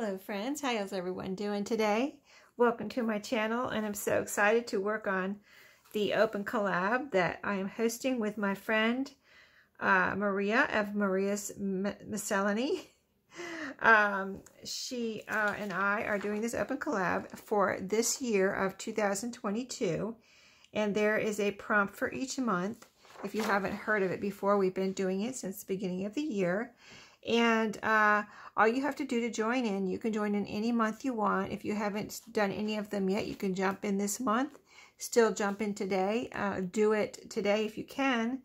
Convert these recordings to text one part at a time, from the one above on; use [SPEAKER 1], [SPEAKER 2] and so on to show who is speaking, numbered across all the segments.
[SPEAKER 1] Hello friends, how's everyone doing today? Welcome to my channel, and I'm so excited to work on the open collab that I am hosting with my friend Maria of Maria's Miscellany. She and I are doing this open collab for this year of 2022, and there is a prompt for each month. If you haven't heard of it before, we've been doing it since the beginning of the year. And all you have to do to join in, you can join in any month you want. If you haven't done any of them yet, you can jump in this month. Still jump in today. Do it today if you can.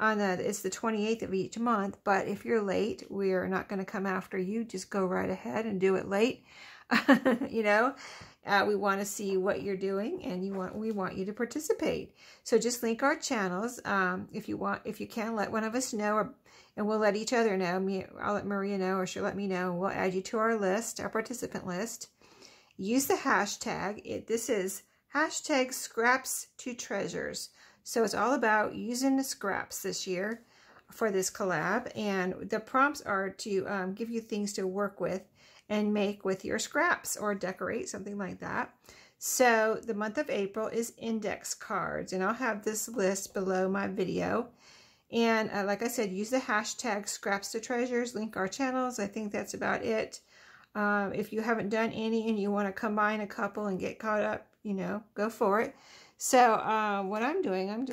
[SPEAKER 1] It's the 28th of each month, but if you're late, we're not going to come after you. Just go right ahead and do it late. You know, we want to see what you're doing, and we want you to participate. So just link our channels. If you can, let one of us know, and we'll let each other know. I'll let Maria know, or she'll let me know. We'll add you to our list, our participant list. Use the hashtag. This is hashtag scraps to treasures. So it's all about using the scraps this year for this collab. And the prompts are to give you things to work with and make with your scraps or decorate, something like that. So the month of April is index cards, and I'll have this list below my video. And like I said, use the hashtag scraps to treasures, link our channels. I think that's about it. If you haven't done any and you want to combine a couple and get caught up, you know, go for it. So what I'm doing, I'm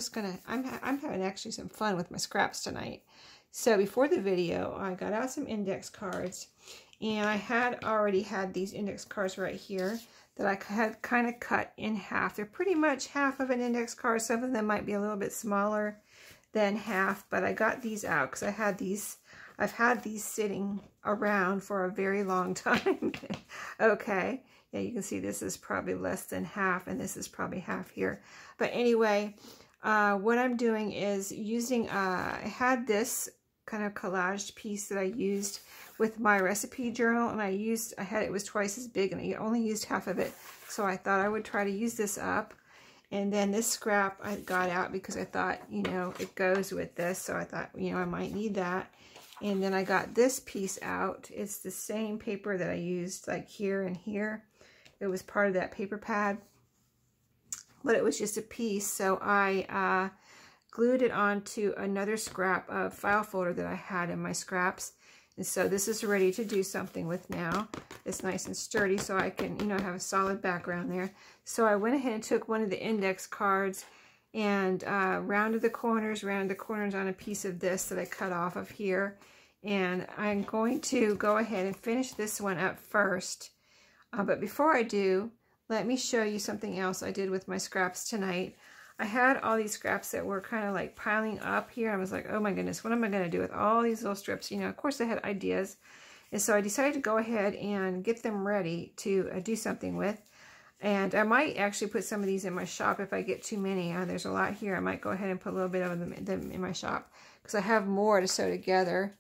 [SPEAKER 1] having actually some fun with my scraps tonight. So before the video, I got out some index cards, and I had already had these index cards right here that I had kind of cut in half. They're pretty much half of an index card. Some of them might be a little bit smaller than half, but I got these out because I've had these sitting around for a very long time. Okay, yeah, you can see this is probably less than half, and this is probably half here. But anyway, what I'm doing is using, I had this kind of collaged piece that I used with my recipe journal, and it was twice as big, and I only used half of it, so I thought I would try to use this up. And then this scrap I got out because I thought, you know, it goes with this, so I thought, you know, I might need that. And then I got this piece out. It's the same paper that I used like here and here. It was part of that paper pad, but it was just a piece, so I glued it onto another scrap of file folder that I had in my scraps. And so this is ready to do something with now. It's nice and sturdy, so I can, you know, have a solid background there. So I went ahead and took one of the index cards and rounded the corners on a piece of this that I cut off of here. And I'm going to go ahead and finish this one up first. But before I do, let me show you something else I did with my scraps tonight. I had all these scraps that were kind of like piling up here. I was like, oh my goodness, what am I going to do with all these little strips? You know, of course I had ideas. And so I decided to go ahead and get them ready to do something with. And I might actually put some of these in my shop if I get too many. There's a lot here. I might go ahead and put a little bit of them in my shop because I have more to sew together.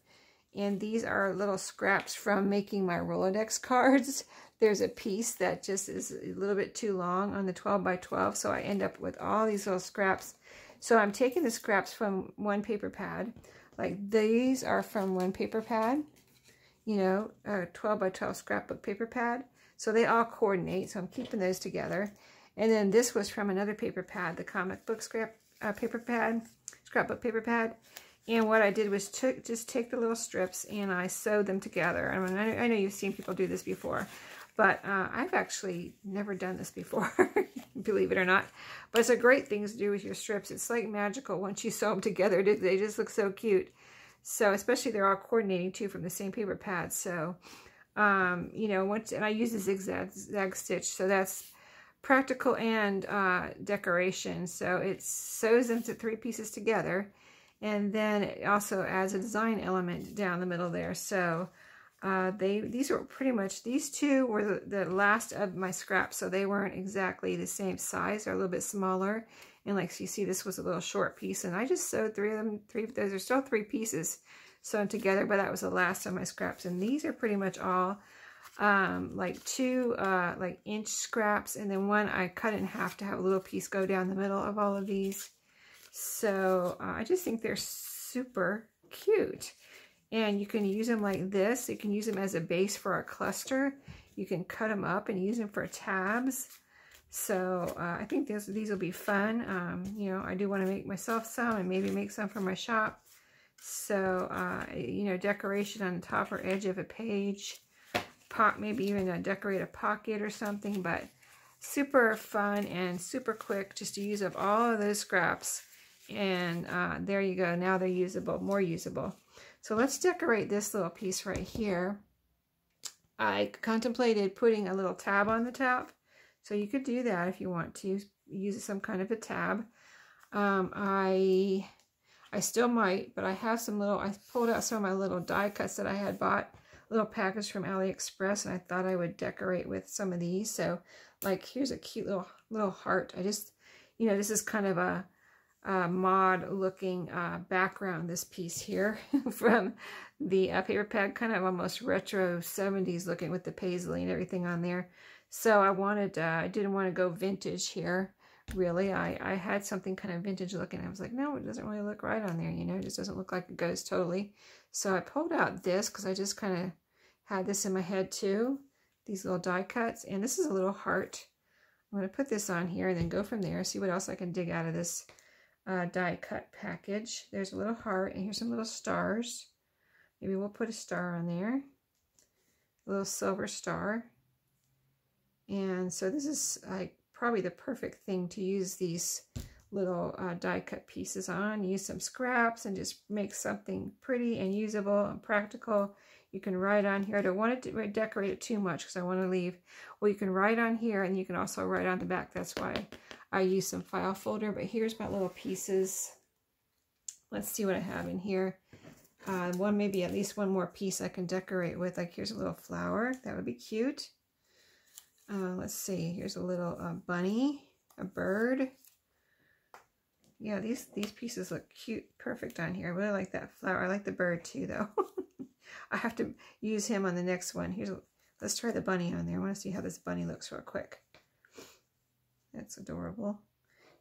[SPEAKER 1] And these are little scraps from making my Rolodex cards. There's a piece that just is a little bit too long on the 12 by 12, so I end up with all these little scraps. So I'm taking the scraps from one paper pad. Like these are from one paper pad, you know, a 12 by 12 scrapbook paper pad. So they all coordinate, so I'm keeping those together. And then this was from another paper pad, the comic book scrapbook paper pad. And what I did was just take the little strips and I sewed them together. I mean, I know you've seen people do this before, but I've actually never done this before, believe it or not. But it's a great thing to do with your strips. It's like magical once you sew them together. They just look so cute. So especially they're all coordinating too from the same paper pad. So, you know, and I use a zigzag stitch, so that's practical and decoration. So it sews into 3 pieces together. And then it also adds a design element down the middle there. So these were pretty much, these two were the last of my scraps, so they weren't exactly the same size. They're a little bit smaller. And like you see, this was a little short piece, and I just sewed 3 of them. Those are still 3 pieces sewn together, but that was the last of my scraps. And these are pretty much all like 2 like inch scraps, and then one I cut in half to have a little piece go down the middle of all of these. So I just think they're super cute. And you can use them like this. You can use them as a base for a cluster. You can cut them up and use them for tabs. So I think these will be fun. You know, I do want to make myself some and maybe make some for my shop. So, you know, decoration on the top or edge of a page. Maybe even decorate a pocket or something. But super fun and super quick just to use up all of those scraps. And there you go. Now they're usable, more usable. So let's decorate this little piece right here. I contemplated putting a little tab on the top. So you could do that if you want to. Use some kind of a tab. I still might, but I have some little, I pulled out some of my little die cuts that I had bought. A little package from AliExpress, and I thought I would decorate with some of these. So like here's a cute little heart. I just, you know, this is kind of a mod looking background, this piece here from the paper pad, kind of almost retro 70s looking with the paisley and everything on there. So I wanted, I didn't want to go vintage here, really. I had something kind of vintage looking. I was like, no, it doesn't really look right on there, you know, it just doesn't look like it goes totally. So I pulled out this because I just kind of had this in my head too, these little die cuts, and this is a little heart. I'm going to put this on here and then go from there, see what else I can dig out of this die cut package. There's a little heart, and here's some little stars. Maybe we'll put a star on there, a little silver star. And so this is like probably the perfect thing to use these little die cut pieces on. Use some scraps and just make something pretty and usable and practical. You can write on here. I don't want to decorate it too much because I want to leave. Well, you can write on here, and you can also write on the back. That's why I use some file folder. But here's my little pieces. Let's see what I have in here. Maybe at least one more piece I can decorate with. Like here's a little flower. That would be cute. Let's see. Here's a little bunny, a bird. Yeah, these pieces look cute, perfect on here. I really like that flower. I like the bird too, though. I have to use him on the next one. Let's try the bunny on there. I want to see how this bunny looks real quick. That's adorable.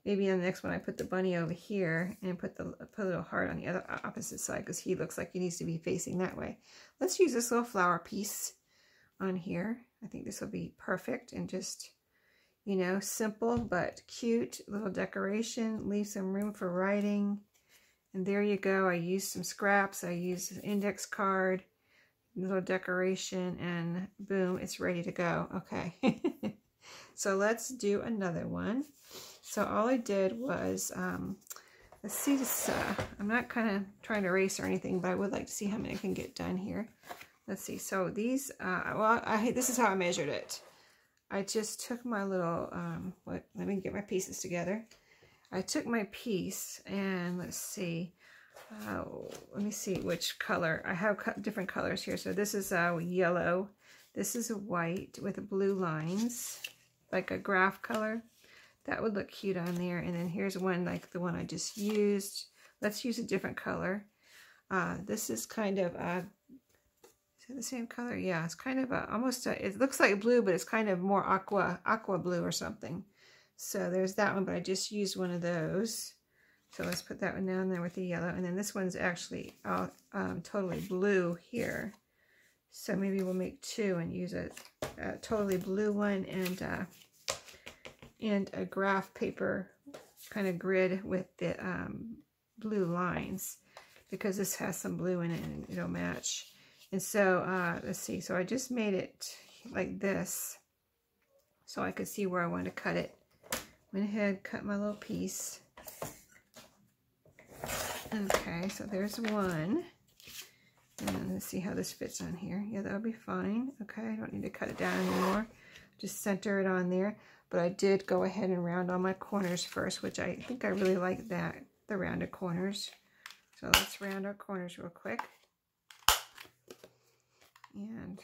[SPEAKER 1] Maybe on the next one I put the bunny over here and put a little heart on the other opposite side because he looks like he needs to be facing that way. Let's use this little flower piece on here. I think this will be perfect and just, you know, simple but cute little decoration. Leave some room for writing. And there you go. I used some scraps. I used an index card, little decoration, and boom, it's ready to go. Okay. So let's do another one. So all I did was, let's see this, I'm not kind of trying to erase or anything, but I would like to see how many I can get done here. Let's see. So these, this is how I measured it. I just took my little, let me get my pieces together. I took my piece and let's see, let me see which color. I have different colors here. So this is yellow. This is white with blue lines, like a graph color. That would look cute on there. And then here's one like the one I just used. Let's use a different color. This is kind of, is it the same color? Yeah, it's kind of it looks like blue, but it's kind of more aqua blue or something. So there's that one, but I just used one of those. So let's put that one down there with the yellow. And then this one's actually totally blue here. So maybe we'll make two and use a totally blue one and a graph paper kind of grid with the blue lines, because this has some blue in it and it'll match. And so let's see. So I just made it like this so I could see where I want to cut it. Went ahead, cut my little piece. Okay, so there's one. And let's see how this fits on here. Yeah, that'll be fine. Okay, I don't need to cut it down anymore. Just center it on there. But I did go ahead and round all my corners first, which I think I really like that, the rounded corners. So let's round our corners real quick. And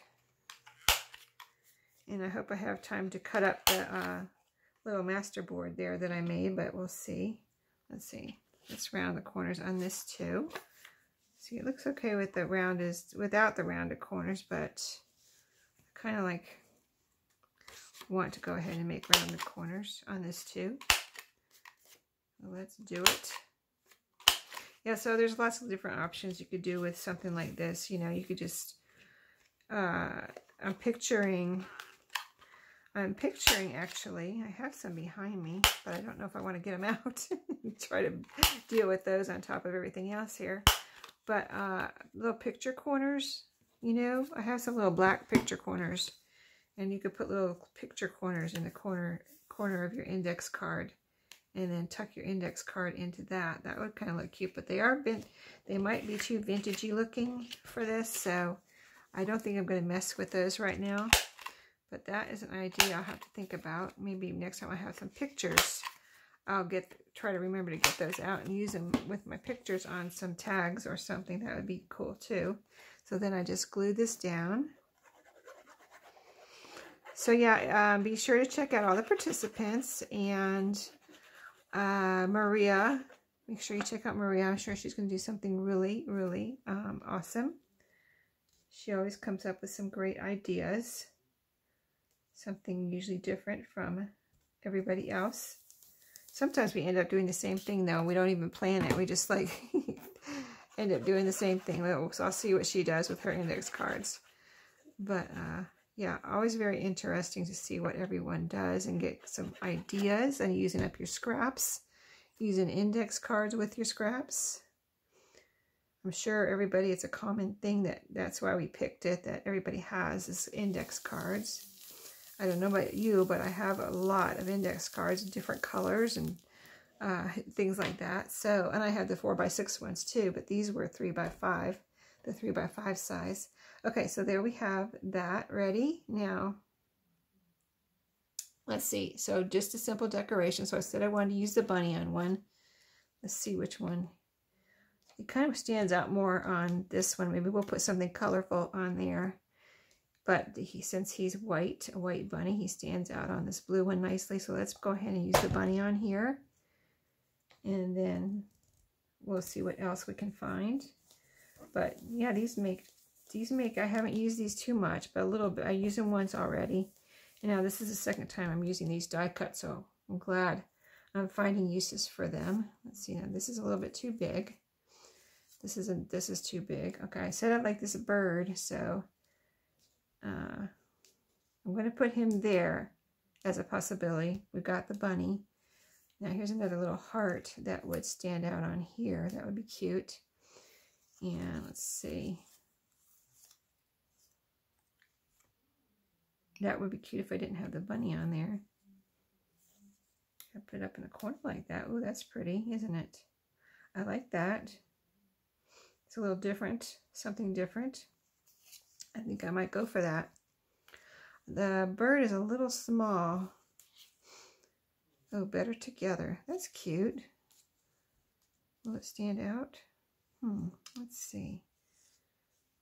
[SPEAKER 1] I hope I have time to cut up the little master board there that I made, but we'll see. Let's see. Let's round the corners on this too. See, it looks okay with the without the rounded corners, but I kind of like want to go ahead and make rounded corners on this too. So let's do it. Yeah, so there's lots of different options you could do with something like this. You know, you could just, I'm picturing actually, I have some behind me, but I don't know if I want to get them out. Try to deal with those on top of everything else here. But little picture corners, you know, I have some little black picture corners, and you could put little picture corners in the corner of your index card, and then tuck your index card into that. That would kind of look cute, but they might be too vintagey looking for this, so I don't think I'm going to mess with those right now. But that is an idea I'll have to think about. Maybe next time I have some pictures, I'll try to remember to get those out and use them with my pictures on some tags or something. That would be cool too. So then I just glue this down. So yeah, be sure to check out all the participants, and Maria. Make sure you check out Maria. I'm sure she's going to do something really, really awesome. She always comes up with some great ideas. Something usually different from everybody else. Sometimes we end up doing the same thing though. We don't even plan it. We just like end up doing the same thing. So I'll see what she does with her index cards. But yeah, always very interesting to see what everyone does and get some ideas, and using up your scraps, using index cards with your scraps. I'm sure everybody, it's a common thing that's why we picked it, that everybody has is index cards. I don't know about you, but I have a lot of index cards, different colors and things like that. So, and I have the 4x6 ones too, but these were 3x5, the 3x5 size. Okay, so there we have that ready. Now, let's see. So just a simple decoration. So I said I wanted to use the bunny on one. Let's see which one. It kind of stands out more on this one. Maybe we'll put something colorful on there. But since he's white, a white bunny, he stands out on this blue one nicely. So let's go ahead and use the bunny on here. And then we'll see what else we can find. But yeah, these make, I haven't used these too much, but a little bit. I used them once already. And now this is the second time I'm using these die cuts, so I'm glad I'm finding uses for them. Let's see, now this is a little bit too big. This is too big. Okay, I said I like this bird, so I'm going to put him there as a possibility. We've got the bunny. Now here's another little heart that would stand out on here. That would be cute. And let's see. That would be cute if I didn't have the bunny on there. I put it up in a corner like that. Oh, that's pretty, isn't it? I like that. It's a little different, something different. I think I might go for that. The bird is a little small. Oh, better together. That's cute. Will it stand out? Let's see.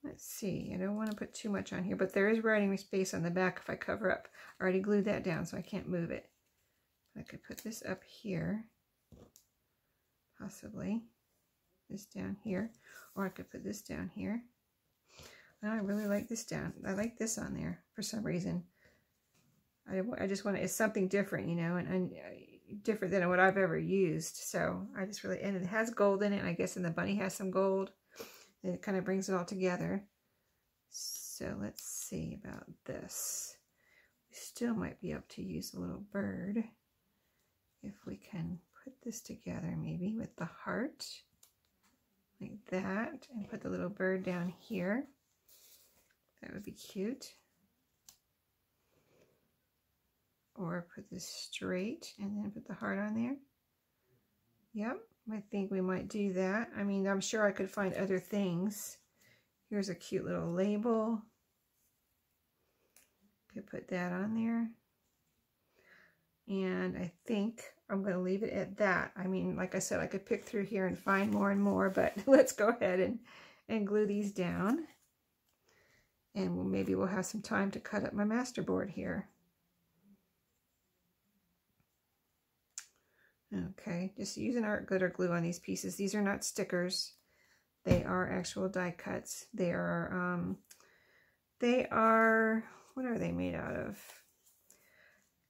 [SPEAKER 1] Let's see. I don't want to put too much on here, but there is writing space on the back if I cover up. I already glued that down, so I can't move it. I could put this up here, possibly. This down here, or I could put this down here. I really like this down. I like this on there for some reason. I just want to, it's something different, you know, and different than what I've ever used. So I just really, and it has gold in it, I guess, and the bunny has some gold. And it kind of brings it all together. So let's see about this. We still might be able to use a little bird. If we can put this together maybe with the heart. Like that. And put the little bird down here. That would be cute. Or put this straight and then put the heart on there. Yep, I think we might do that. I mean, I'm sure I could find other things. Here's a cute little label. Could put that on there. And I think I'm going to leave it at that. I mean, like I said, I could pick through here and find more and more, but let's go ahead and glue these down. And maybe we'll have some time to cut up my masterboard here. Okay, just using art glitter glue on these pieces. These are not stickers. They are actual die cuts. They are, what are they made out of?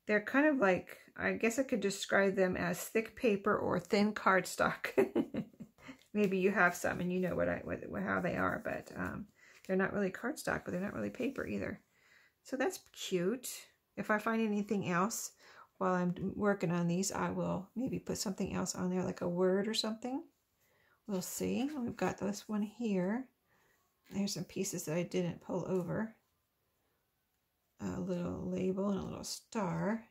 [SPEAKER 1] They're kind of like, I guess I could describe them as thick paper or thin cardstock. maybe you have some and you know how they are, but they're not really cardstock, but they're not really paper either. So that's cute. If I find anything else while I'm working on these, I will maybe put something else on there, like a word or something. We'll see. We've got this one here. There's some pieces that I didn't pull over. A little label and a little star.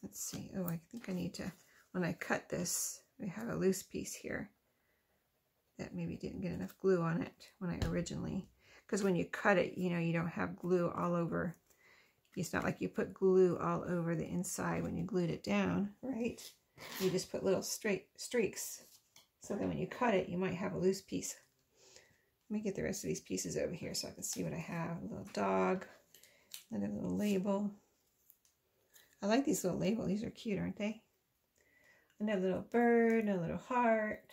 [SPEAKER 1] Let's see. Oh, I think I need to, when I cut this, we have a loose piece here that maybe didn't get enough glue on it when I originally, because when you cut it, you know, you don't have glue all over. It's not like you put glue all over the inside when you glued it down, right? You just put little straight streaks. So then when you cut it, you might have a loose piece. Let me get the rest of these pieces over here so I can see what I have. A little dog, another little label. I like these little labels. These are cute, aren't they? Another little bird, another little heart.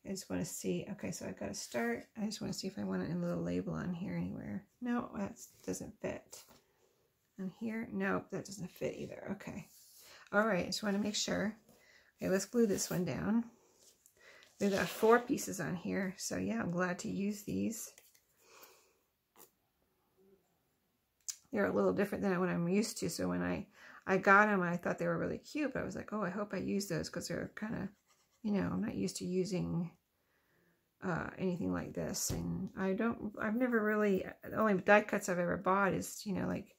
[SPEAKER 1] I just want to see. Okay, so I got to start. I just want to see if I want a little label on here anywhere. No, that doesn't fit. On here? Nope, that doesn't fit either. Okay. All right, just want to make sure. Okay, let's glue this one down. We've got 4 pieces on here, so yeah, I'm glad to use these. They're a little different than what I'm used to, so when I got them, I thought they were really cute, but I was like, oh, I hope I use those because they're kind of, you know, I'm not used to using anything like this, and I've never really, the only die cuts I've ever bought is, you know, like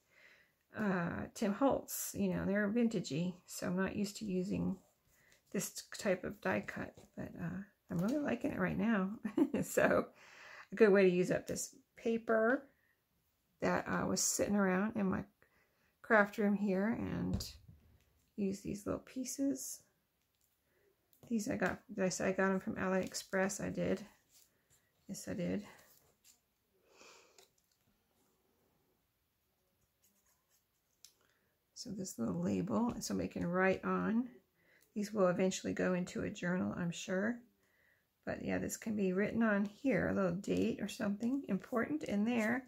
[SPEAKER 1] Tim Holtz, you know, they're vintagey, so I'm not used to using this type of die cut, but I'm really liking it right now. So a good way to use up this paper that was sitting around in my craft room here, and use these little pieces. These I got, did I say I got them from AliExpress? I did. Yes, I did. So this little label, somebody can write on. These will eventually go into a journal, I'm sure. But yeah, this can be written on here, a little date or something important in there,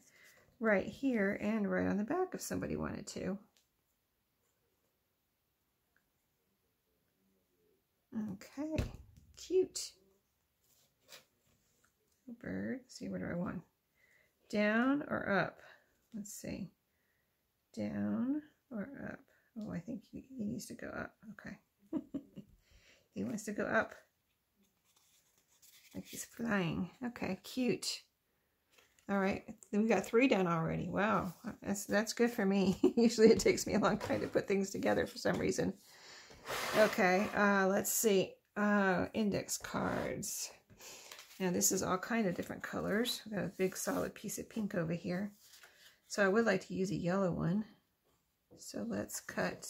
[SPEAKER 1] right here, and right on the back if somebody wanted to. Okay, cute. Bird, let's see, what do I want? Down or up? Let's see. Down or up? Oh, I think he needs to go up. Okay. He wants to go up. Like he's flying. Okay, cute. All right, we got 3 done already. Wow, that's good for me. Usually it takes me a long time to put things together for some reason. Okay, let's see. Index cards. Now this is all kind of different colors. I've got a big solid piece of pink over here. So I would like to use a yellow one. So let's cut.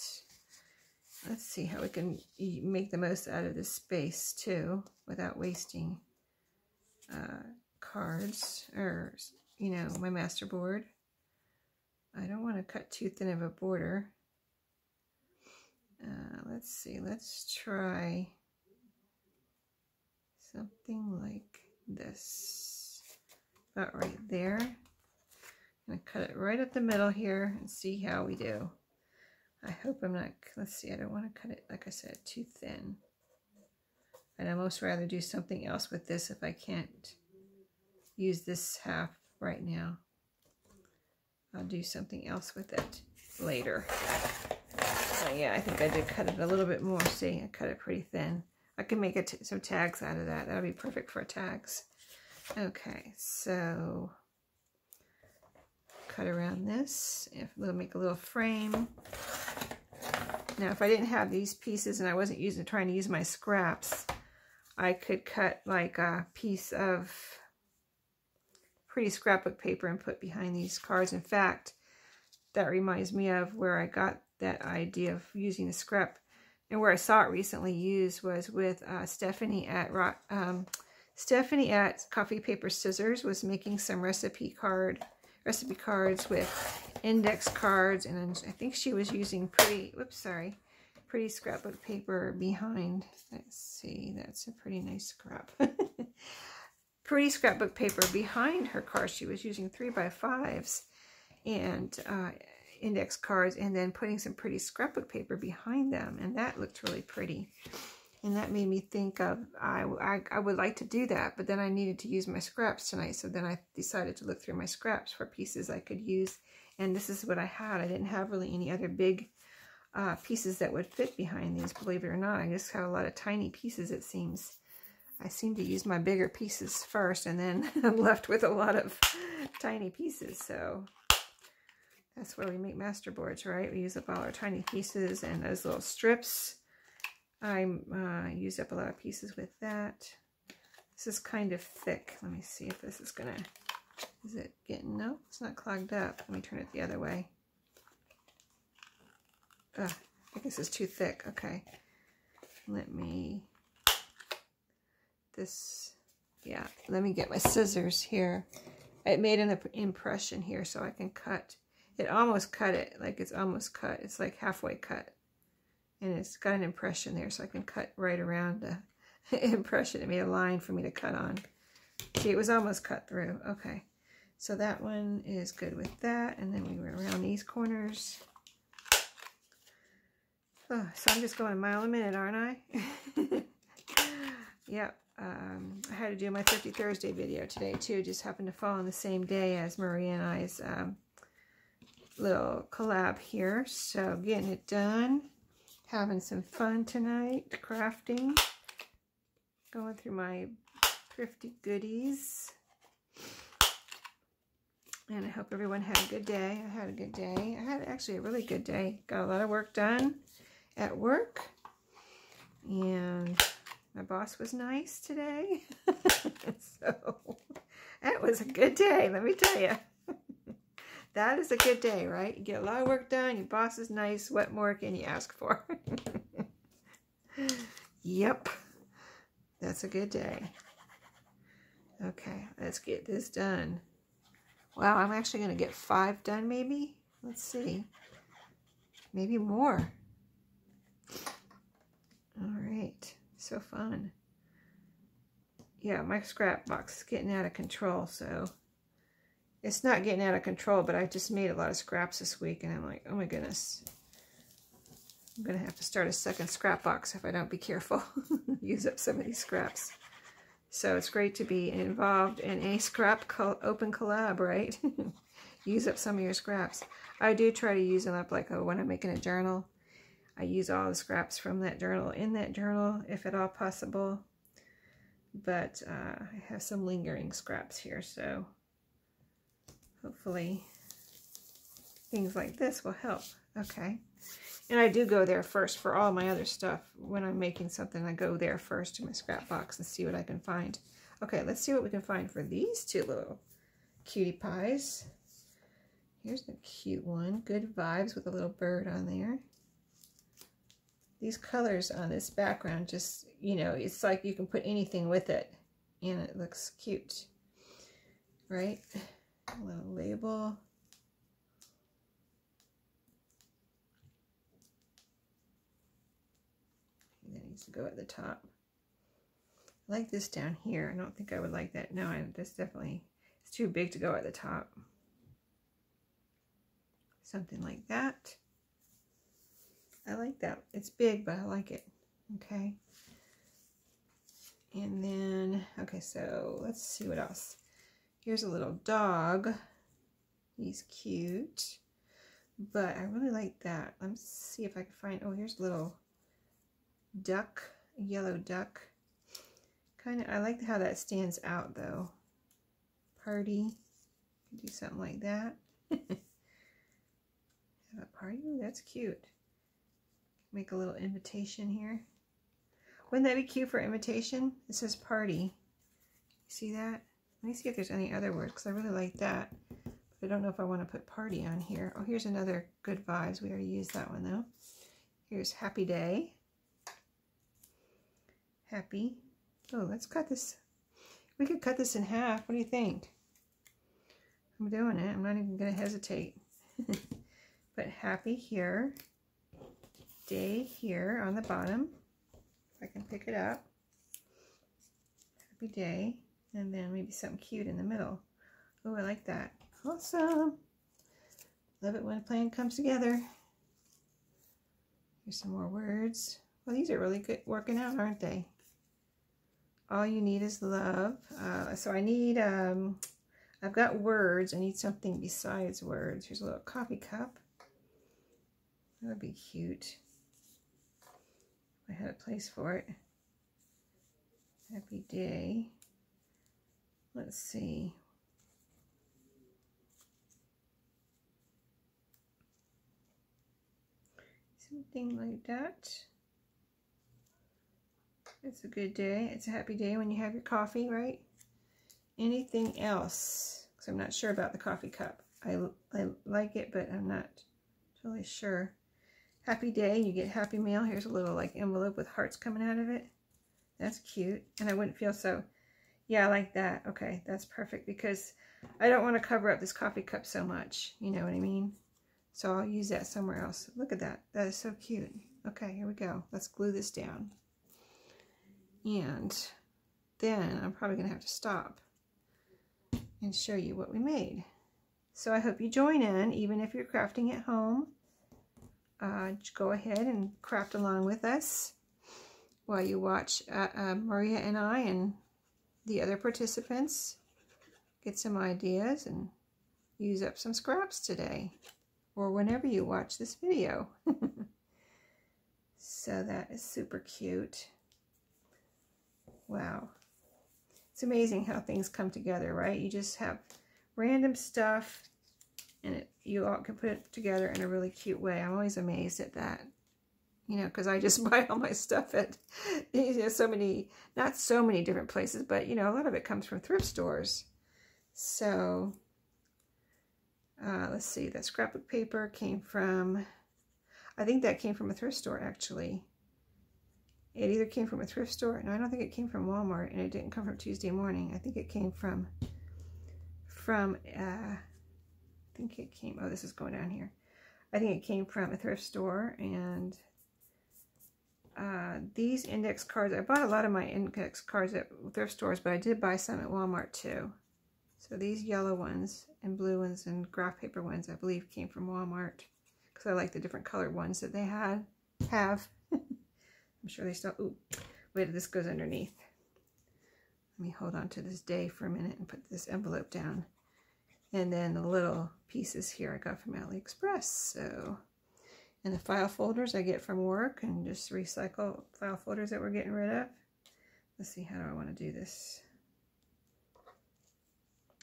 [SPEAKER 1] Let's see how we can make the most out of this space too, without wasting cards or, you know, my master board. I don't want to cut too thin of a border. Let's see, let's try something like this. About right there. I'm going to cut it right up the middle here and see how we do. I hope I'm not, let's see, I don't want to cut it, like I said, too thin. And I'd almost rather do something else with this if I can't use this half right now. I'll do something else with it later. Oh yeah, I think I did cut it a little bit more. See, I cut it pretty thin. I can make some tags out of that. That'll be perfect for tags. Okay, so cut around this. We'll make a little frame. Now, if I didn't have these pieces and I wasn't trying to use my scraps, I could cut like a piece of pretty scrapbook paper and put behind these cards. In fact, that reminds me of where I got that idea of using a scrap, and where I saw it recently used was with Stephanie at Coffee Paper Scissors was making some recipe cards with index cards, and I think she was using pretty scrapbook paper behind. Let's see, that's a pretty nice scrap. Pretty scrapbook paper behind her cards. She was using 3x5s and index cards, and then putting some pretty scrapbook paper behind them, and that looked really pretty. And that made me think of, I would like to do that, but then I needed to use my scraps tonight. So then I decided to look through my scraps for pieces I could use. And this is what I had. I didn't have really any other big pieces that would fit behind these, believe it or not. I just have a lot of tiny pieces, it seems. I seem to use my bigger pieces first, and then I'm left with a lot of tiny pieces. So that's where we make masterboards, right? We use up all our tiny pieces and those little strips. I used up a lot of pieces with that. This is kind of thick. Let me see if this is gonna, is it getting, no, it's not clogged up. Let me turn it the other way. Ugh, I guess it's too thick. Okay. Let me, yeah, let me get my scissors here. It made an impression here so I can cut. It almost cut it, like it's almost cut. It's like halfway cut. And it's got an impression there, so I can cut right around the impression. It made a line for me to cut on. See, it was almost cut through. Okay, so that one is good with that. And then we went around these corners. Oh, so I'm just going a mile a minute, aren't I? Yep. I had to do my 50 Thursday video today, too. Just happened to fall on the same day as Maria and I's little collab here. So getting it done. Having some fun tonight, crafting, going through my thrifty goodies, and I hope everyone had a good day. I had a good day. I had actually a really good day. Got a lot of work done at work, and my boss was nice today, so that was a good day, let me tell you. That is a good day, right? You get a lot of work done, your boss is nice, what more can you ask for? Yep, that's a good day. Okay, let's get this done. Wow, I'm actually going to get 5 done maybe? Let's see. Maybe more. All right, so fun. Yeah, my scrap box is getting out of control, so... It's not getting out of control, but I just made a lot of scraps this week, and I'm like, oh my goodness. I'm going to have to start a second scrap box if I don't be careful. Use up some of these scraps. So it's great to be involved in a scrap open collab, right? Use up some of your scraps. I do try to use them up, like when I'm making a journal. I use all the scraps from that journal in that journal, if at all possible. But I have some lingering scraps here, so... hopefully things like this will help. Okay. And I do go there first for all my other stuff. When I'm making something, I go there first to my scrap box and see what I can find. Okay, let's see what we can find for these 2 little cutie pies. Here's the cute one. Good vibes with a little bird on there. These colors on this background just, you know, it's like you can put anything with it and it looks cute. Right? A little label. And that needs to go at the top. I like this down here. I don't think I would like that. No, this definitely, it's too big to go at the top. Something like that. I like that. It's big, but I like it. Okay. And then, okay, so let's see what else. Here's a little dog. He's cute. But I really like that. Let's see if I can find, oh, here's a little duck, a yellow duck. Kind of, I like how that stands out though. Party. Do something like that. Have a party. Ooh, that's cute. Make a little invitation here. Wouldn't that be cute for invitation? It says party. See that? Let me see if there's any other words, because I really like that. But I don't know if I want to put party on here. Oh, here's another good vibes. We already used that one, though. Here's happy day. Happy. Oh, let's cut this. We could cut this in half. What do you think? I'm doing it. I'm not even going to hesitate. But happy here. Day here on the bottom. If I can pick it up. Happy day. And then maybe something cute in the middle. Oh, I like that. Awesome. Love it when a plan comes together. Here's some more words. Well, these are really good working out, aren't they? All you need is love. So I need, I've got words. I need something besides words. Here's a little coffee cup. That would be cute. I had a place for it. Happy day. Let's see. Something like that. It's a good day. It's a happy day when you have your coffee, right? Anything else? Because I'm not sure about the coffee cup. I like it, but I'm not totally sure. Happy day. You get happy mail. Here's a little like envelope with hearts coming out of it. That's cute. And I wouldn't feel so... Yeah, I like that. Okay, that's perfect because I don't want to cover up this coffee cup so much. You know what I mean? So I'll use that somewhere else. Look at that. That is so cute. Okay, here we go. Let's glue this down. And then I'm probably going to have to stop and show you what we made. So I hope you join in, even if you're crafting at home. Go ahead and craft along with us while you watch Maria and I and the other participants get some ideas and use up some scraps today or whenever you watch this video. So that is super cute. Wow. It's amazing how things come together, right? You just have random stuff and you all can put it together in a really cute way. I'm always amazed at that. You know, because I just buy all my stuff at, you know, so many, not so many different places, but, you know, a lot of it comes from thrift stores. So, let's see, that scrapbook paper came from, I think that came from a thrift store, actually. It either came from a thrift store, no, I don't think it came from Walmart, and it didn't come from Tuesday Morning. I think it came from I think it came, oh, this is going down here. I think it came from a thrift store, and these index cards, I bought a lot of my index cards at thrift stores, but I did buy some at Walmart too. So these yellow ones and blue ones and graph paper ones, I believe, came from Walmart because I like the different colored ones that they have. I'm sure they still, ooh, wait, this goes underneath. Let me hold on to this day for a minute and put this envelope down. And then the little pieces here I got from AliExpress. So, and the file folders I get from work and just recycle file folders that we're getting rid of. Let's see, how do I want to do this?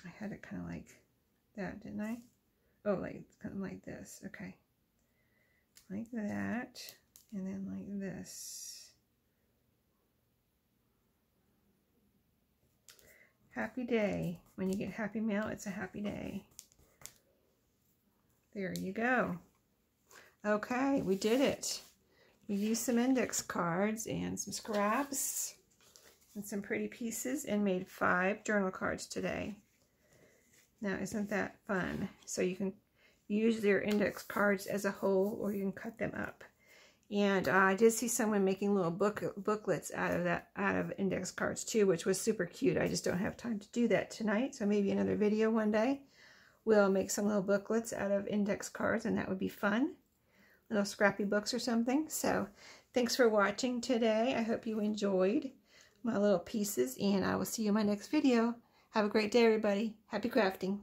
[SPEAKER 1] I had it kind of like that, didn't I? Oh, like kind of like this. Okay. Like that. And then like this. Happy day. When you get happy mail, it's a happy day. There you go. Okay, we did it. We used some index cards and some scraps and some pretty pieces and made 5 journal cards today. Now, isn't that fun? So you can use your index cards as a whole, or you can cut them up. And I did see someone making little booklets out of index cards too, which was super cute. I just don't have time to do that tonight. So maybe another video one day we'll make some little booklets out of index cards, and that would be fun. Little scrappy books or something. So thanks for watching today. I hope you enjoyed my little pieces, and I will see you in my next video. Have a great day, everybody. Happy crafting.